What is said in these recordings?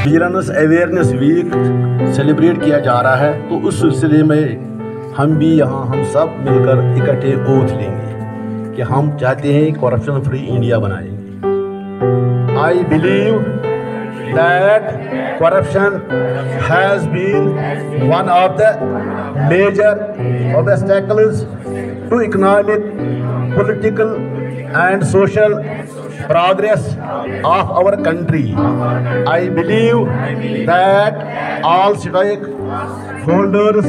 Vigilance awareness week celebrate किया जा रहा है, तो उस सिलसिले में हम भी यहाँ हम सब मिलकर इकट्ठे ओथ लेंगे कि हम चाहते हैं करप्शन फ्री इंडिया बनाएंगे। I believe that corruption has been one of the major obstacles to economic, political and social progress of our country. I believe that all stakeholders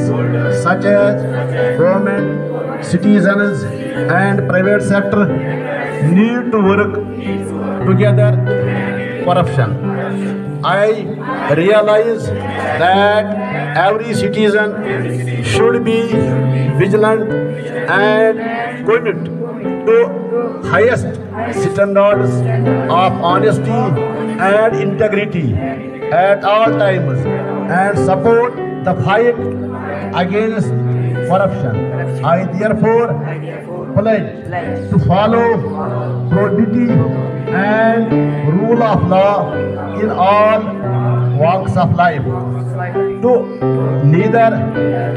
such as government, citizens and private sector need to work together corruption. I realize that every citizen should be vigilant and committed to highest standards of honesty and integrity at all times and support the fight against corruption. I therefore pledge to follow probity and rule of law in all walks of life, to neither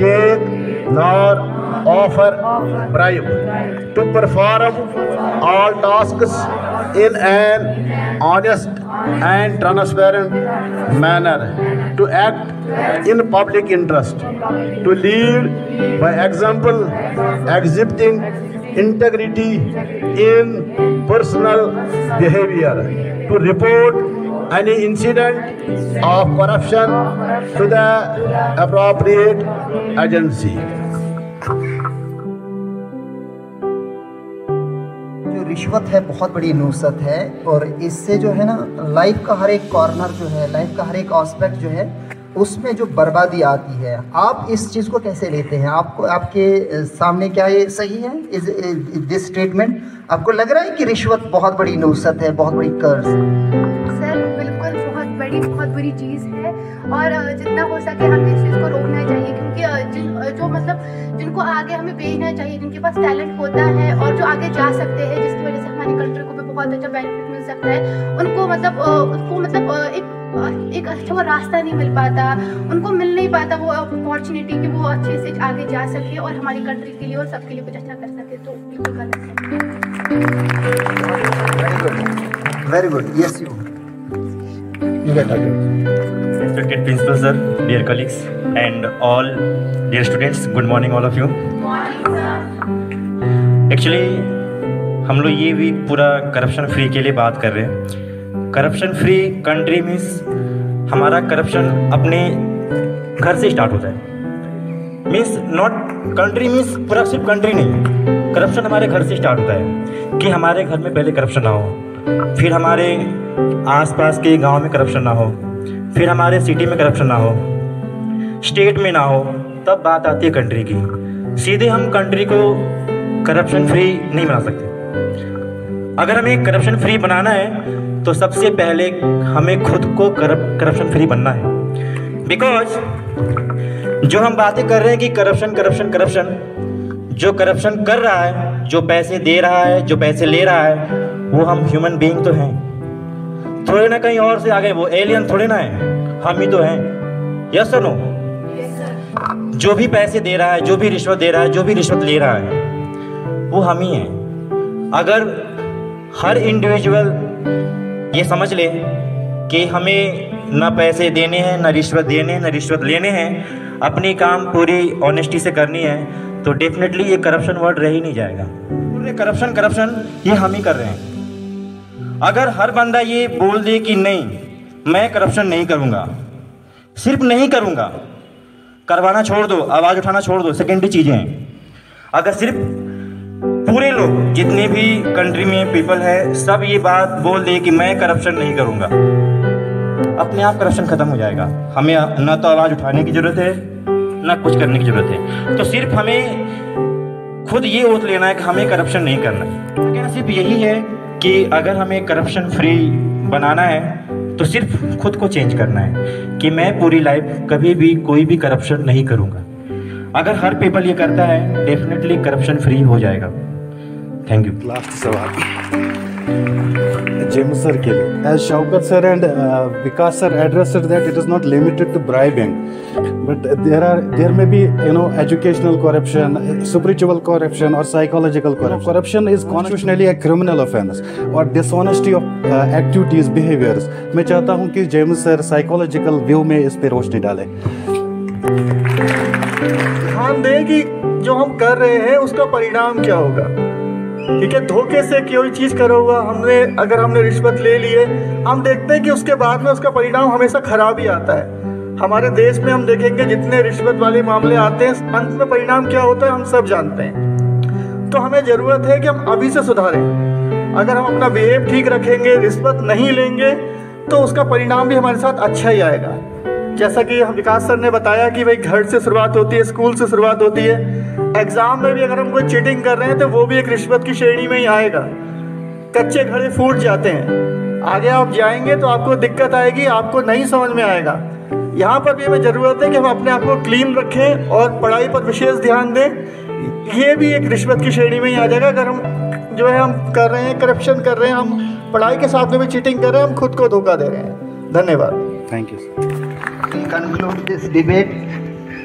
take nor offer bribe, to perform all tasks in an honest and transparent manner, to act in public interest, to lead by example, exhibiting integrity in personal behavior, to report any incident of corruption to the appropriate agency. जो रिश्वत है बहुत बड़ी नुसरत है, और इससे जो है ना लाइफ का हर एक कॉर्नर जो है, लाइफ का हर एक एस्पेक्ट जो है उसमें जो बर्बादी आती है। आप इस चीज़ को कैसे लेते हैं? आपको आपके सामने क्या ये सही है इस दिस स्टेटमेंट? आपको लग रहा है कि रिश्वत बहुत बड़ी नुसरत है, बहुत बड़ी कर्ज? सर बिल्कुल बहुत बुरी चीज़ है, और जितना हो सके हमें इस चीज़ को रोकना चाहिए, क्योंकि जिनको आगे हमें भेजना चाहिए, जिनके पास टैलेंट होता है और जो आगे जा सकते हैं, जिसकी वजह से हमारी कंट्री को भी बहुत अच्छा बेनिफिट मिल सकता है, उनको एक अच्छा वो रास्ता नहीं मिल पाता, उनको मिल नहीं पाता वो अपॉर्चुनिटी कि वो अच्छे से आगे जा सके और हमारी कंट्री के लिए और सबके लिए कुछ अच्छा कर सके। तो बिल्कुल गलत है। Very good. Yes you Respected principal sir, dear colleagues and all dear students, good morning all of you. Actually हम लोग ये भी पूरा करप्शन फ्री के लिए बात कर रहे हैं। करप्शन फ्री कंट्री मीन्स हमारा करप्शन अपने घर से स्टार्ट होता है। मीन्स नॉट कंट्री मीन्स पूरा सिर्फ कंट्री नहीं, करप्शन हमारे घर से स्टार्ट होता है कि हमारे घर में पहले करप्शन ना हो, फिर हमारे आसपास के गांव में करप्शन ना हो, फिर हमारे सिटी में करप्शन ना हो, स्टेट में ना हो, तब बात आती है कंट्री की। सीधे हम कंट्री को करप्शन फ्री नहीं बना सकते। अगर हमें करप्शन फ्री बनाना है तो सबसे पहले हमें खुद को करप्शन फ्री बनना है। बिकॉज जो हम बातें कर रहे हैं कि करप्शन करप्शन करप्शन, जो करप्शन कर रहा है, जो पैसे दे रहा है, जो पैसे ले रहा है, वो हम ह्यूमन बीइंग तो हैं, थोड़े ना कहीं और से आ गए, वो एलियन थोड़े ना है, हम ही तो हैं। यस और नो? जो भी पैसे दे रहा है, जो भी रिश्वत दे रहा है, जो भी रिश्वत ले रहा है, वो हम ही हैं। अगर हर इंडिविजुअल ये समझ ले कि हमें ना पैसे देने हैं, ना रिश्वत देने हैं, ना रिश्वत लेने हैं, अपनी काम पूरी ऑनेस्टी से करनी है, तो डेफिनेटली ये करप्शन वर्ड रह ही नहीं जाएगा। पूरे करप्शन करप्शन ये हम ही कर रहे हैं। अगर हर बंदा ये बोल दे कि नहीं मैं करप्शन नहीं करूँगा, सिर्फ नहीं करूँगा, करवाना छोड़ दो, आवाज़ उठाना छोड़ दो, सेकेंडरी चीज़ें हैं। अगर सिर्फ पूरे लोग जितने भी कंट्री में पीपल है सब ये बात बोल दे कि मैं करप्शन नहीं करूँगा, अपने आप करप्शन ख़त्म हो जाएगा। हमें ना तो आवाज़ उठाने की ज़रूरत है, ना कुछ करने की ज़रूरत है। तो सिर्फ हमें खुद ये ओथ लेना है कि हमें करप्शन नहीं करना है। कहना सिर्फ यही है कि अगर हमें करप्शन फ्री बनाना है तो सिर्फ खुद को चेंज करना है कि मैं पूरी लाइफ कभी भी कोई भी करप्शन नहीं करूँगा। अगर हर पीपल ये करता है डेफिनेटली करप्शन फ्री हो जाएगा। Thank you. लास्ट सवाल। James sir के लिए, as Shaukat sir and Vikas sir addressed that it is not limited to bribing, but there may be educational corruption, spiritual corruption, or psychological corruption. Corruption is constitutionally a criminal offense और dishonesty of activities, behaviors. मैं चाहता हूँ कि James sir psychological view में इस पे रोशनी डालें. ध्यान दें कि जो हम कर रहे हैं उसका परिणाम क्या होगा. ठीक है, धोखे से कोई चीज़ करा हुआ अगर हमने रिश्वत ले लिए, हम देखते हैं कि उसके बाद में उसका परिणाम हमेशा खराब ही आता है. हमारे देश में हम देखेंगे जितने रिश्वत वाले मामले आते हैं, अंत में परिणाम क्या होता है हम सब जानते हैं. तो हमें ज़रूरत है कि हम अभी से सुधारें. अगर हम अपना बिहेव ठीक रखेंगे, रिश्वत नहीं लेंगे, तो उसका परिणाम भी हमारे साथ अच्छा ही आएगा. जैसा कि विकास सर ने बताया कि भाई घर से शुरुआत होती है, स्कूल से शुरुआत होती है. एग्ज़ाम में भी अगर हम कोई चीटिंग कर रहे हैं तो वो भी एक रिश्वत की श्रेणी में ही आएगा. कच्चे घड़े फूट जाते हैं, आगे आप जाएंगे तो आपको दिक्कत आएगी, आपको नहीं समझ में आएगा. यहाँ पर भी हमें ज़रूरत है कि हम अपने आप को क्लीन रखें और पढ़ाई पर विशेष ध्यान दें. ये भी एक रिश्वत की श्रेणी में ही आ जाएगा. अगर हम जो है हम कर रहे हैं, करप्शन कर रहे हैं, हम पढ़ाई के साथ में भी चीटिंग कर रहे हैं, हम खुद को धोखा दे रहे हैं. धन्यवाद. Thank you, sir. Conclude this debate.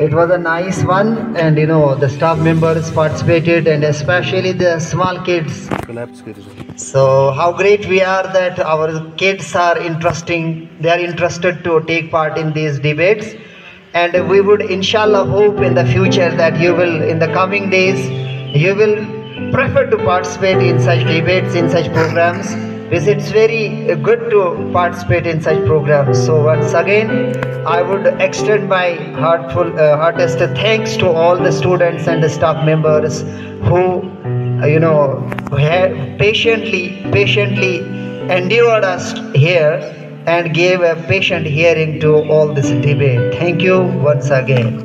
It was a nice one, and the staff members participated, and especially the small kids. So how great we are that our kids are they are interested to take part in these debates, and we would inshallah hope in the future that you will, in the coming days, you will prefer to participate in such debates, in such programs. It's very good to participate in such programs. So once again, I would extend my heartiest thanks to all the students and the staff members who, have patiently endured us here and gave a patient hearing to all this debate. Thank you once again.